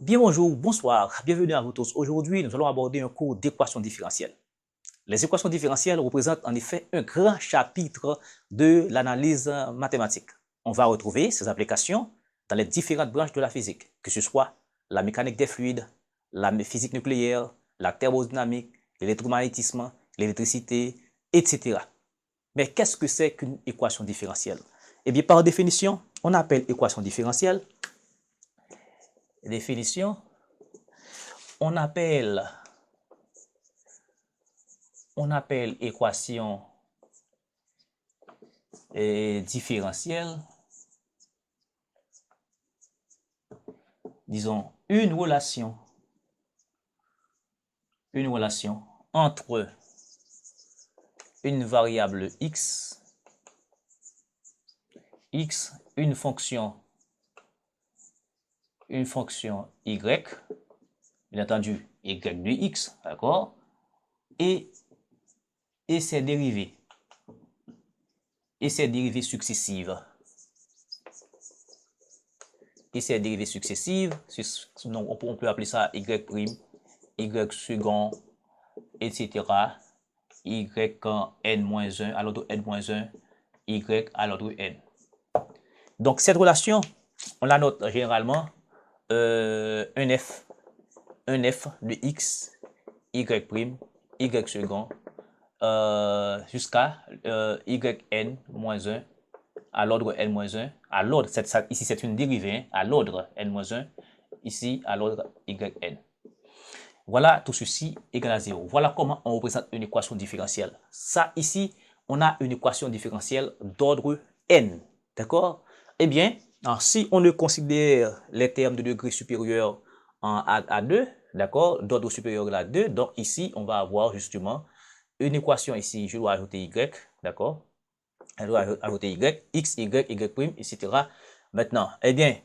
Bien bonjour, bonsoir, bienvenue à vous tous. Aujourd'hui, nous allons aborder un cours d'équations différentielles. Les équations différentielles représentent en effet un grand chapitre de l'analyse mathématique. On va retrouver ces applications dans les différentes branches de la physique, que ce soit la mécanique des fluides, la physique nucléaire, la thermodynamique, l'électromagnétisme, l'électricité, etc. Mais qu'est-ce que c'est qu'une équation différentielle? Eh bien, par définition, on appelle équation différentielle on appelle équation différentielle, disons, une relation entre une variable x, une fonction y, bien entendu, y de x, d'accord, et ses dérivées, successives. Donc on peut appeler ça y prime, y second, etc. y n-1 à l'ordre n-1, y à l'ordre n. Donc cette relation, on la note généralement un f de x, y prime, y second, jusqu'à yn-1 à l'ordre n-1, à l'ordre, ici c'est une dérivée, à l'ordre n-1, ici à l'ordre yn. Voilà, tout ceci égale à 0. Voilà comment on représente une équation différentielle. Ça, ici, on a une équation différentielle d'ordre n. D'accord? Eh bien, si on ne considère les termes de degré supérieur à 2, d'accord, d'ordre supérieur à 2, donc ici, on va avoir justement une équation ici, je dois ajouter y, d'accord? Je dois ajouter y, x, y, y prime, etc. Maintenant, eh bien,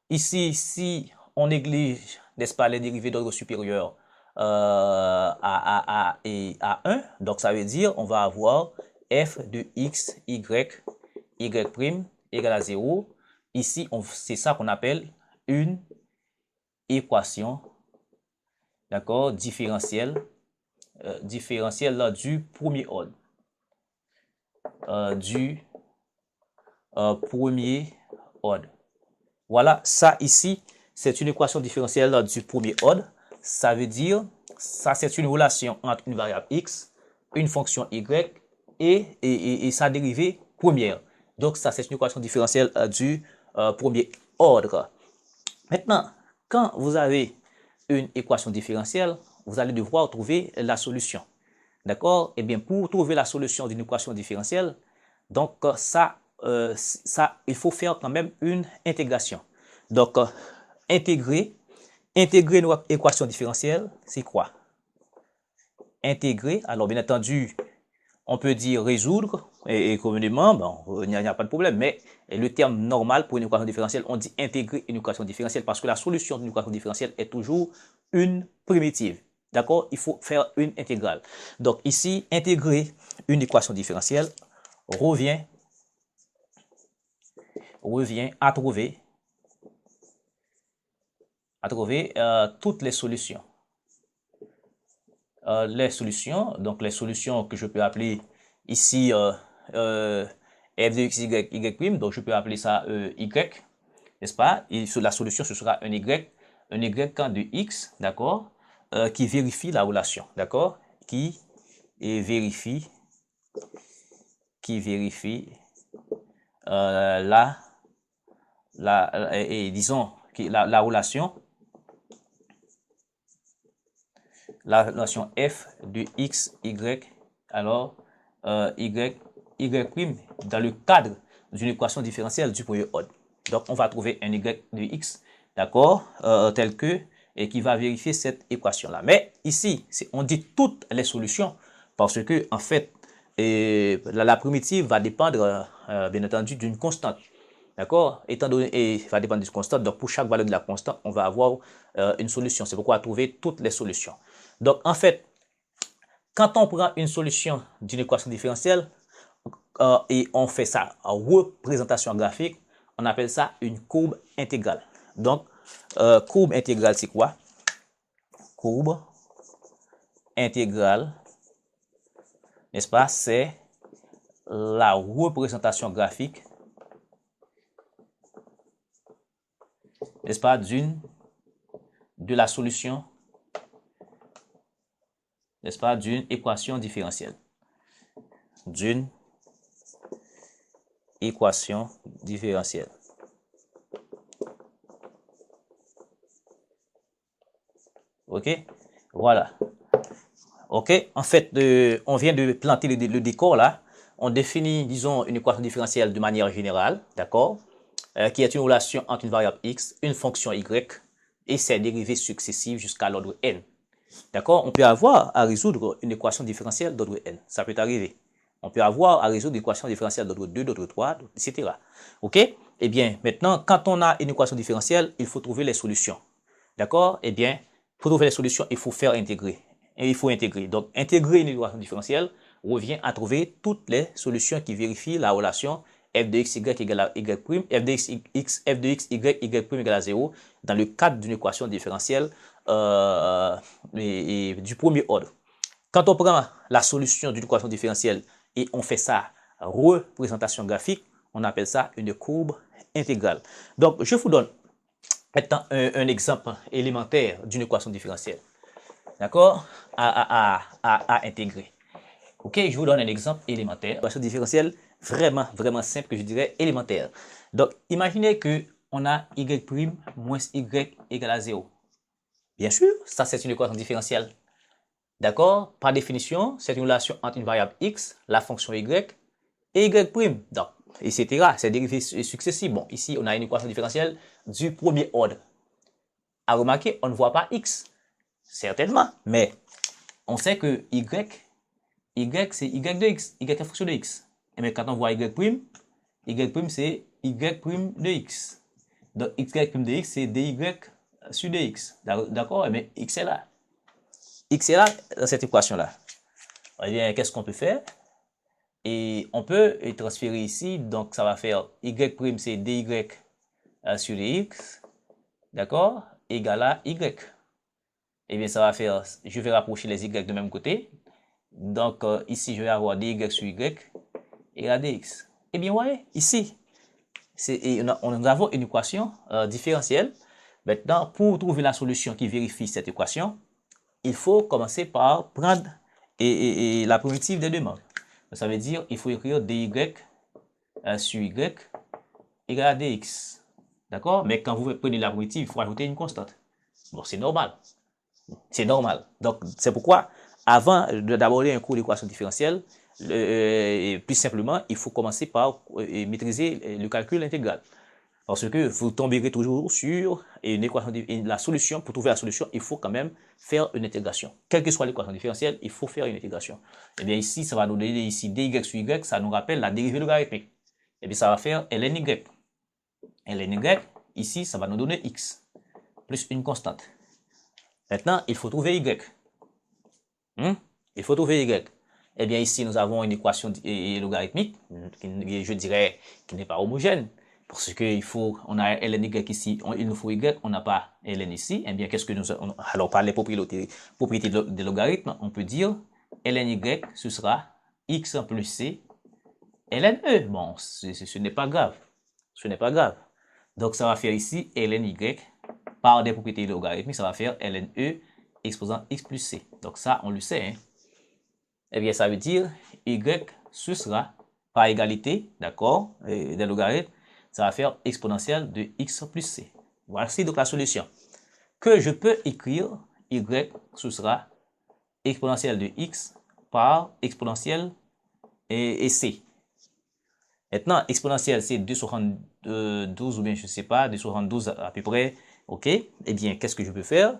ici, si on néglige, n'est-ce pas, les dérivés d'ordre supérieur à 1, donc ça veut dire on va avoir f de x, y prime égale à 0. Ici, c'est ça qu'on appelle une équation, d'accord, différentielle là, du premier ordre. Premier ordre. Voilà, ça ici, c'est une équation différentielle là, du premier ordre. Ça veut dire, ça c'est une relation entre une variable x, une fonction y et sa dérivée première. Donc ça c'est une équation différentielle du premier ordre. Maintenant, quand vous avez une équation différentielle, vous allez devoir trouver la solution. D'accord? Eh bien, pour trouver la solution d'une équation différentielle, donc il faut faire quand même une intégration. Donc, intégrer notre équation différentielle, c'est quoi? Intégrer, alors bien entendu, on peut dire résoudre, et communément, bon, il n'y a pas de problème, mais le terme normal pour une équation différentielle, on dit intégrer une équation différentielle parce que la solution d'une équation différentielle est toujours une primitive. D'accord? Il faut faire une intégrale. Donc ici, intégrer une équation différentielle revient à trouver toutes les solutions. Donc les solutions que je peux appeler ici f de x, y prime, donc je peux appeler ça y, n'est-ce pas? Et la solution, ce sera un y de x, d'accord, qui vérifie la relation, d'accord, qui vérifie disons la relation f de x, y, alors y prime dans le cadre d'une équation différentielle du premier ordre. Donc, on va trouver un y de x, d'accord, tel que, et qui va vérifier cette équation-là. Mais ici, on dit toutes les solutions parce que, en fait, la primitive va dépendre, bien entendu, d'une constante. D'accord? Étant donné, et va dépendre d'une constante, donc pour chaque valeur de la constante, on va avoir une solution. C'est pourquoi on va trouver toutes les solutions. Donc, en fait, quand on prend une solution d'une équation différentielle et on fait ça en représentation graphique, on appelle ça une courbe intégrale. Donc, courbe intégrale, c'est quoi? Courbe intégrale, n'est-ce pas? C'est la représentation graphique, n'est-ce pas, de la solution, n'est-ce pas, d'une équation différentielle. D'une équation différentielle. OK? Voilà. OK? En fait, on vient de planter le décor là. On définit, disons, une équation différentielle de manière générale, d'accord? Qui est une relation entre une variable x, une fonction y et ses dérivées successives jusqu'à l'ordre n. D'accord? On peut avoir à résoudre une équation différentielle d'ordre n. Ça peut arriver. On peut avoir à résoudre une équation différentielle d'ordre 2, d'ordre 3, etc. OK? Eh bien, maintenant, quand on a une équation différentielle, il faut trouver les solutions. D'accord? Eh bien, pour trouver les solutions, il faut faire intégrer. Et il faut intégrer. Donc, intégrer une équation différentielle revient à trouver toutes les solutions qui vérifient la relation f de x, y égale à y', f de x, y', égale à 0 dans le cadre d'une équation différentielle du premier ordre. Quand on prend la solution d'une équation différentielle et on fait ça représentation graphique, on appelle ça une courbe intégrale. Donc, je vous donne maintenant un exemple élémentaire d'une équation différentielle. D'accord? À intégrer. OK, je vous donne un exemple élémentaire. Équation différentielle vraiment simple, que je dirais élémentaire. Donc, imaginez que on a y' moins y égale à 0. Bien sûr, ça c'est une équation différentielle. D'accord? Par définition, c'est une relation entre une variable x, la fonction y, et y'. Donc, etc. C'est dérivées successives. Bon, ici, on a une équation différentielle du premier ordre. À remarquer, on ne voit pas x. Certainement. Mais on sait que y c'est y de x. Y est fonction de x. Et bien, quand on voit y', c'est y' de x. Donc, y' de x, c'est dy sur dx. D'accord? Mais x est là. X est là dans cette équation-là. Eh bien, qu'est-ce qu'on peut faire? Et on peut transférer ici. Donc, ça va faire y' c'est dy sur dx. D'accord? Égal à y. Eh bien, ça va faire, je vais rapprocher les y de même côté. Donc, ici, je vais avoir dy sur y égale à dx. Eh bien, ouais, ici, nous avons une équation différentielle. Maintenant, pour trouver la solution qui vérifie cette équation, il faut commencer par prendre la primitive des deux membres. Ça veut dire il faut écrire dy sur y égale à dx. D'accord? Mais quand vous prenez la primitive, il faut ajouter une constante. Bon, c'est normal. C'est normal. Donc, c'est pourquoi, avant d'aborder un cours d'équation différentielle, plus simplement, il faut commencer par maîtriser le calcul intégral. Parce que vous tomberez toujours sur une équation, la solution. Pour trouver la solution, il faut quand même faire une intégration. Quelle que soit l'équation différentielle, il faut faire une intégration. Et bien ici, ça va nous donner ici dy sur y, ça nous rappelle la dérivée logarithmique. Et bien ça va faire ln y. Ln y, ici, ça va nous donner x, plus une constante. Maintenant, il faut trouver y. Il faut trouver y. Eh bien ici, nous avons une équation logarithmique, je dirais, qui n'est pas homogène. Parce qu'il faut, on a ln y ici, il nous faut y, on n'a pas ln ici. Eh bien, qu'est-ce que nous avons? Alors, par les propriétés des logarithmes, on peut dire ln y, ce sera x plus c ln e. Bon, ce n'est pas grave. Ce n'est pas grave. Donc, ça va faire ici ln y, par des propriétés logarithmiques, ça va faire ln e exposant x plus c. Donc, ça, on le sait. Hein? Eh bien, ça veut dire y, ce sera par égalité, d'accord, des logarithmes, ça va faire exponentielle de x plus c. Voici donc la solution. Que je peux écrire y, ce sera exponentielle de x par exponentielle et c. Maintenant, exponentielle, c'est 272 ou bien je ne sais pas, 272 à peu près. OK? Eh bien, qu'est-ce que je peux faire?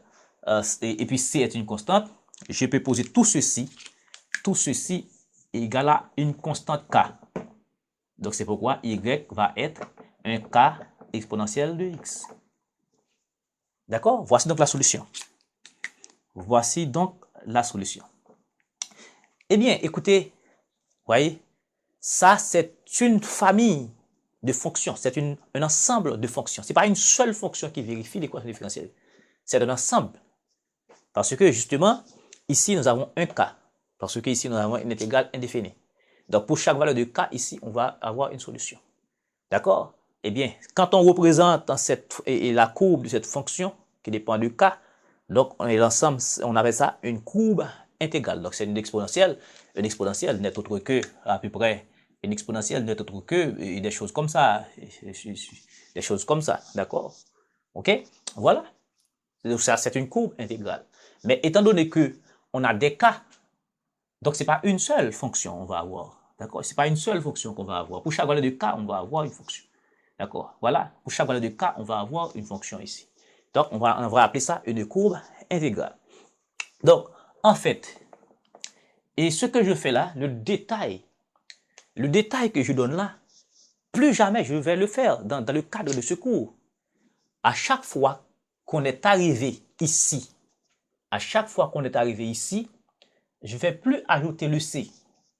Et puis c est une constante. Je peux poser tout ceci égale à une constante k. Donc, c'est pourquoi y va être un k exponentielle de x. D'accord? Voici donc la solution. Voici donc la solution. Eh bien, écoutez, voyez, ça c'est une famille de fonctions. C'est un ensemble de fonctions. Ce n'est pas une seule fonction qui vérifie l'équation différentielle. C'est un ensemble. Parce que justement, ici, nous avons un cas. Parce que ici, nous avons une intégrale indéfinie. Donc, pour chaque valeur de k, ici, on va avoir une solution. D'accord? Eh bien, quand on représente la courbe de cette fonction qui dépend de k, donc l'ensemble, on appelle ça une courbe intégrale. Donc, c'est une exponentielle. Une exponentielle n'est autre que, à peu près, une exponentielle n'est autre que des choses comme ça. Des choses comme ça. D'accord? OK? Voilà. Donc, ça, c'est une courbe intégrale. Mais étant donné que on a des cas, donc c'est pas une seule fonction on va avoir. D'accord? C'est pas une seule fonction qu'on va avoir. Pour chaque valeur de k, on va avoir une fonction. D'accord? Voilà. Pour chaque valeur de k, on va avoir une fonction ici. Donc, on va appeler ça une courbe intégrale. Donc, en fait, et ce que je fais là, le détail que je donne là, plus jamais je vais le faire dans le cadre de ce cours. À chaque fois qu'on est arrivé ici, je ne vais plus ajouter le C.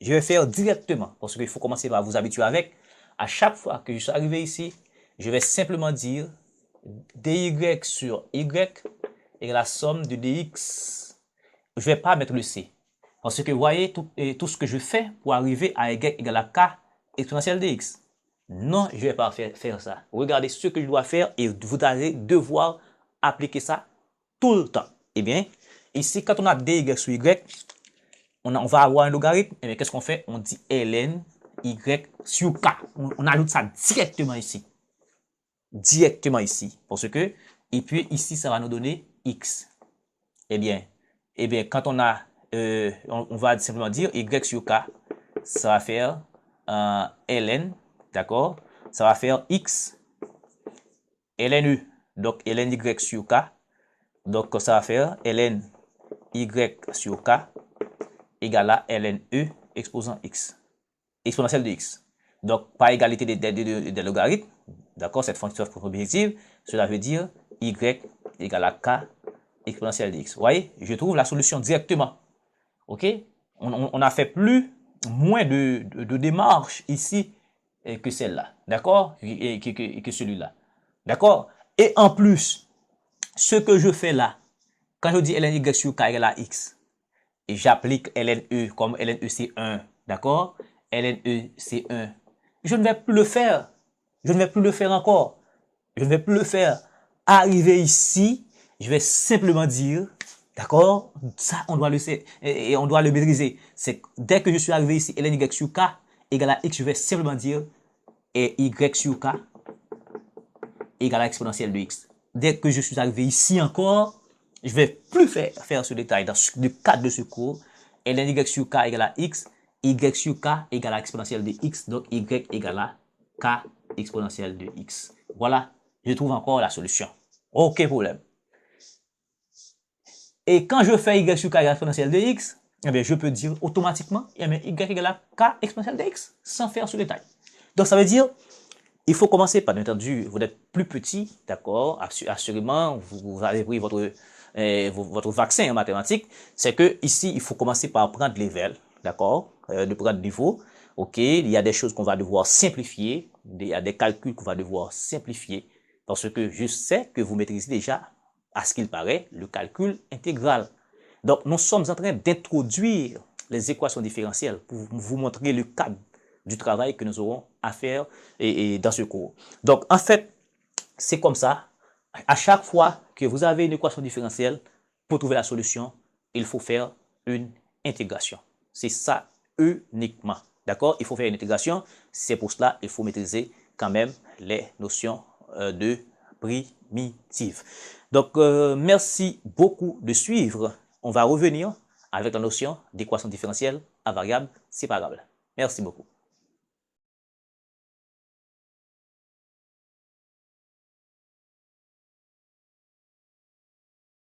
Je vais faire directement, parce qu'il faut commencer par vous habituer avec. À chaque fois que je suis arrivé ici, je vais simplement dire dy sur y égale la somme de dx. Je ne vais pas mettre le C. Parce que vous voyez tout ce que je fais pour arriver à y égale à k exponentielle dx. Non, je ne vais pas faire ça. Regardez ce que je dois faire et vous allez devoir appliquer ça tout le temps. Eh bien, ici, quand on a dy sur y, on va avoir un logarithme. Et bien, qu'est-ce qu'on fait? On dit ln y sur k. On ajoute ça directement ici. Directement ici. Parce que, et puis ici, ça va nous donner x. Eh bien quand on a, on va simplement dire y sur k, ça va faire ln, d'accord? Ça va faire x, ln u, donc ln y sur k. Donc, ça va faire ln y sur k égale à ln e exposant x, exponentielle de x. Donc, par égalité des logarithmes, d'accord, cette fonction objective, cela veut dire y égale à k exponentielle de x. Vous voyez, je trouve la solution directement. OK? On a fait moins de démarches ici que celle-là. D'accord? Que celui-là. D'accord? Et en plus, ce que je fais là, quand je dis ln y sur k égale à x, et j'applique ln e comme ln e c'est 1, d'accord? Ln e c'est 1. Je ne vais plus le faire. Je ne vais plus le faire encore. Je ne vais plus le faire. Arriver ici, je vais simplement dire, d'accord? Ça, on doit le maîtriser. C'est dès que je suis arrivé ici, ln y sur k égale à x, je vais simplement dire et y sur k égale à exponentielle de x. Dès que je suis arrivé ici encore, je ne vais plus faire ce détail dans le cadre de ce cours. ln y sur k égale à x, y sur k égale à exponentielle de x, donc y égale à k exponentielle de x. Voilà, je trouve encore la solution. Aucun problème. Et quand je fais y sur k égale à exponentielle de x, eh bien, je peux dire automatiquement y égale à k exponentielle de x sans faire ce détail. Donc, ça veut dire, il faut commencer par, bien entendu, vous êtes plus petit, d'accord, assurément, vous avez pris votre vaccin en mathématiques, c'est que ici, il faut commencer par prendre les level, d'accord, de prendre niveau. OK, il y a des choses qu'on va devoir simplifier, il y a des calculs qu'on va devoir simplifier, parce que je sais que vous maîtrisez déjà, à ce qu'il paraît, le calcul intégral. Donc, nous sommes en train d'introduire les équations différentielles pour vous montrer le cadre du travail que nous aurons à faire dans ce cours. Donc, en fait, c'est comme ça. À chaque fois que vous avez une équation différentielle, pour trouver la solution, il faut faire une intégration. C'est ça uniquement. D'accord? Il faut faire une intégration. C'est pour cela qu'il faut maîtriser quand même les notions de primitives. Donc, merci beaucoup de suivre. On va revenir avec la notion d'équation différentielle à variable séparable. Merci beaucoup.